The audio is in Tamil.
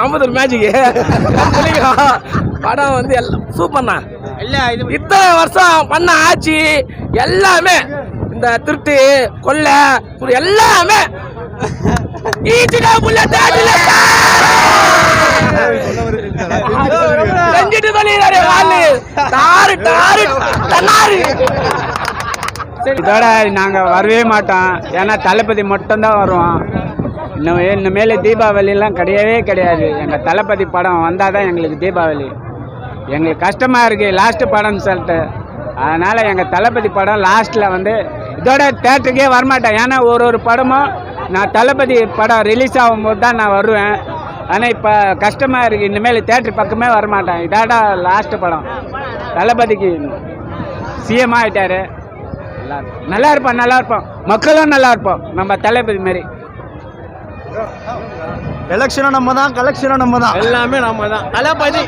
அம்பத்தூர் மேஜிக்கு படம் வந்து எல்லாம் சூப்பர்ண்ணா. இத்தனை வருஷம் பண்ண ஆட்சி எல்லாமே இந்த திருட்டு கொள்ளை எல்லாமே செஞ்சுட்டு சொல்லிடுறாரு. இதோட நாங்க வரவே மாட்டோம். ஏன்னா தளபதி மட்டும்தான் வருவோம். இனிமேல் தீபாவளிலாம் கிடையவே கிடையாது. எங்கள் தளபதி படம் வந்தால் தான் எங்களுக்கு தீபாவளி. எங்களுக்கு கஷ்டமாக இருக்குது லாஸ்ட்டு படம்னு சொல்லிட்டு. அதனால் எங்கள் தளபதி படம் லாஸ்ட்டில் வந்து இதோட தேட்டருக்கே வரமாட்டேன். ஏன்னா ஒரு படமும் நான் தளபதி படம் ரிலீஸ் ஆகும்போது தான் நான் வருவேன். ஆனால் இப்போ கஷ்டமாக இருக்குது. இனிமேல் தேட்டர் பக்கமே வரமாட்டேன். இதோட லாஸ்ட்டு படம். தளபதிக்கு சிஎம் ஆகிட்டார். நல்லா இருப்போம். மக்களும் நல்லா இருப்போம். நம்ம தளபதி மாரி. எலெக்ஷனும் நம்ம தான், கலெக்ஷனும் நம்ம தான், எல்லாமே நம்ம தான். தளபதி